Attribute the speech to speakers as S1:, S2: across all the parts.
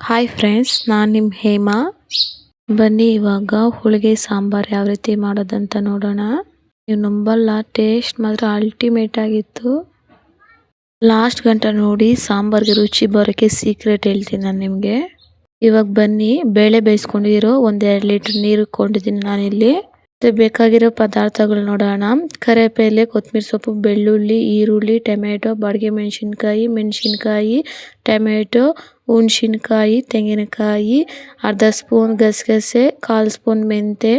S1: Hi friends, ನಾನು ನಿಮ್ಮ ಹೇಮಾ. ಬನ್ನಿ ಇವಾಗ ಹೋಳಿಗೆ ಸಾಂಬಾರು ಯಾವ ರೀತಿ ಮಾಡೋದಂತ ನೋಡೋಣ. ನೀವು ನಂಬಲ್ಲ, ಟೇಸ್ಟ್ ಮಾತ್ರ ಅಲ್ಟಿಮೇಟ್ ಆಗಿತ್ತು. ಲಾಸ್ಟ್ ಗಂಟ ನೋಡಿ ಸಾಂಬಾರ್ಗೆ ರುಚಿ ಬರೋಕ್ಕೆ ಸೀಕ್ರೆಟ್ ಹೇಳ್ತೀನಿ ನಾನು ನಿಮಗೆ. ಇವಾಗ ಬನ್ನಿ, ಬೇಳೆ ಬೇಯಿಸ್ಕೊಂಡಿರೋ 1-2 ಲೀಟ್ರ್ ನೀರು ಇಟ್ಕೊಂಡಿದ್ದೀನಿ ನಾನಿಲ್ಲಿ. ಬೇಕಾಗಿರೋ ಪದಾರ್ಥಗಳು ನೋಡೋಣ. ಕರಿಬೇಲೆ, ಕೊತ್ತಂಬರಿ ಸೊಪ್ಪು, ಬೆಳ್ಳುಳ್ಳಿ, ಈರುಳ್ಳಿ, ಟೊಮೆಟೊ, ಬಾಡಿಗೆ ಮೆಣಸಿನ್ಕಾಯಿ, ಟೊಮೆಟೊ, ಹುಣಸಿನ್ಕಾಯಿ, ತೆಂಗಿನಕಾಯಿ, ಅರ್ಧ ಸ್ಪೂನ್ ಗಸಗಸೆ, 1/4 ಸ್ಪೂನ್ ಮೆಂತೆ,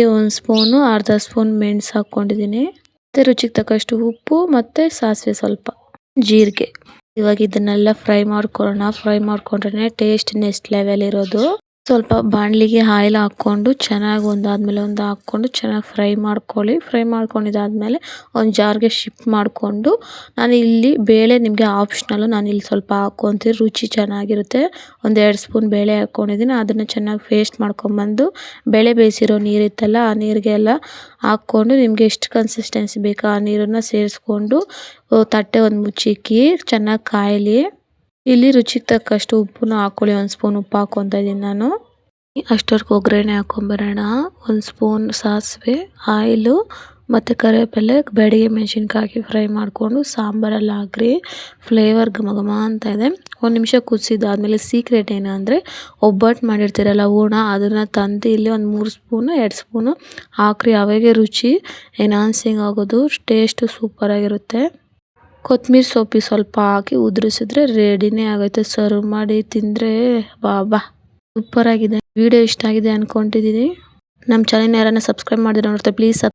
S1: 1 ಸ್ಪೂನು ಅರ್ಧ ಸ್ಪೂನ್ ಮೆಣಸು ಹಾಕ್ಕೊಂಡಿದ್ದೀನಿ. ಮತ್ತು ರುಚಿಗೆ ತಕ್ಕಷ್ಟು ಉಪ್ಪು ಮತ್ತು ಸಾಸಿವೆ, ಸ್ವಲ್ಪ ಜೀರಿಗೆ. ಇವಾಗ ಇದನ್ನೆಲ್ಲ ಫ್ರೈ ಮಾಡ್ಕೊಳ್ಳೋಣ. ಫ್ರೈ ಮಾಡ್ಕೊಂಡ್ರೆ ಟೇಸ್ಟ್ ನೆಕ್ಸ್ಟ್ ಲೆವೆಲ್ ಇರೋದು. ಸ್ವಲ್ಪ ಬಾಣಲಿಗೆ ಆಯಿಲ್ ಹಾಕ್ಕೊಂಡು ಚೆನ್ನಾಗಿ ಒಂದಾದ್ಮೇಲೆ ಒಂದು ಹಾಕ್ಕೊಂಡು ಚೆನ್ನಾಗಿ ಫ್ರೈ ಮಾಡ್ಕೊಳ್ಳಿ. ಫ್ರೈ ಮಾಡ್ಕೊಂಡಿದ್ದಾದ್ಮೇಲೆ ಒಂದು ಜಾರ್ಗೆ ಶಿಫ್ಟ್ ಮಾಡಿಕೊಂಡು, ನಾನು ಇಲ್ಲಿ ಬೇಳೆ ನಿಮಗೆ ಆಪ್ಷನಲ್ಲು, ನಾನು ಇಲ್ಲಿ ಸ್ವಲ್ಪ ಹಾಕ್ಕೊತೀನಿ, ರುಚಿ ಚೆನ್ನಾಗಿರುತ್ತೆ. 1-2 ಸ್ಪೂನ್ ಬೇಳೆ ಹಾಕ್ಕೊಂಡಿದ್ದೀನಿ. ಅದನ್ನು ಚೆನ್ನಾಗಿ ಪೇಸ್ಟ್ ಮಾಡ್ಕೊಂಬಂದು ಬೇಳೆ ಬೇಯಿಸಿರೋ ನೀರಿತ್ತಲ್ಲ, ಆ ನೀರಿಗೆಲ್ಲ ಹಾಕ್ಕೊಂಡು ನಿಮಗೆ ಎಷ್ಟು ಕನ್ಸಿಸ್ಟೆನ್ಸಿ ಬೇಕೋ ಆ ನೀರನ್ನು ಸೇರಿಸ್ಕೊಂಡು ತಟ್ಟೆ ಒಂದು ಮುಚ್ಚಿಕ್ಕಿ ಚೆನ್ನಾಗಿ ಕಾಯಲಿ. ಇಲ್ಲಿ ರುಚಿಗೆ ತಕ್ಕಷ್ಟು ಉಪ್ಪನ್ನ ಹಾಕ್ಕೊಳ್ಳಿ. 1 ಸ್ಪೂನ್ ಉಪ್ಪು ಹಾಕ್ಕೊತಾ ಇದ್ದೀನಿ ನಾನು. ಅಷ್ಟೊರ್ಗೆ ಒಗ್ಗರಣೆ ಹಾಕ್ಕೊಂಬರೋಣ. 1 ಸ್ಪೂನ್ ಸಾಸಿವೆ, ಆಯಿಲು ಮತ್ತು ಕರಿವೇಪಿಲೆ, ಬಾಡಿಗೆ ಮೆಣಸಿನ್ಕಾಯಿ ಫ್ರೈ ಮಾಡಿಕೊಂಡು ಸಾಂಬಾರಲ್ಲಿ ಹಾಕ್ರಿ. ಫ್ಲೇವರ್ ಘಮ ಘಮ ಅಂತ ಇದೆ. 1 ನಿಮಿಷ ಕುದಿಸಿದಾದ್ಮೇಲೆ ಸೀಕ್ರೆಟ್ ಏನು ಅಂದರೆ, ಒಬ್ಬಟ್ಟು ಮಾಡಿರ್ತೀರಲ್ಲ ಹೂರ್ಣ, ಅದನ್ನು ತಂದು ಇಲ್ಲಿ ಒಂದು 3 ಸ್ಪೂನು 2 ಸ್ಪೂನು ಹಾಕ್ರಿ. ಅವಾಗೆ ರುಚಿ ಎನ್ಹಾನ್ಸಿಂಗ್ ಆಗೋದು, ಟೇಸ್ಟು ಸೂಪರಾಗಿರುತ್ತೆ. ಕೊತ್ತಂಬರಿ ಸೊಪ್ಪು ಸ್ವಲ್ಪ ಹಾಕಿ ಉದುರಿಸಿದ್ರೆ ರೆಡಿನೇ ಆಗುತ್ತೆ. ಸರ್ವ್ ಮಾಡಿ ತಿಂದರೆ ಬಾ ಸೂಪರಾಗಿದೆ. ವಿಡಿಯೋ ಇಷ್ಟ ಆಗಿದೆ ಅಂದ್ಕೊಂಡಿದ್ದೀನಿ. ನಮ್ಮ ಚಾನೆಲ್ನ ಯಾರನ್ನ ಸಬ್ಸ್ಕ್ರೈಬ್ ಮಾಡಿದ್ರೆ ನೋಡ್ತಾ ಪ್ಲೀಸ್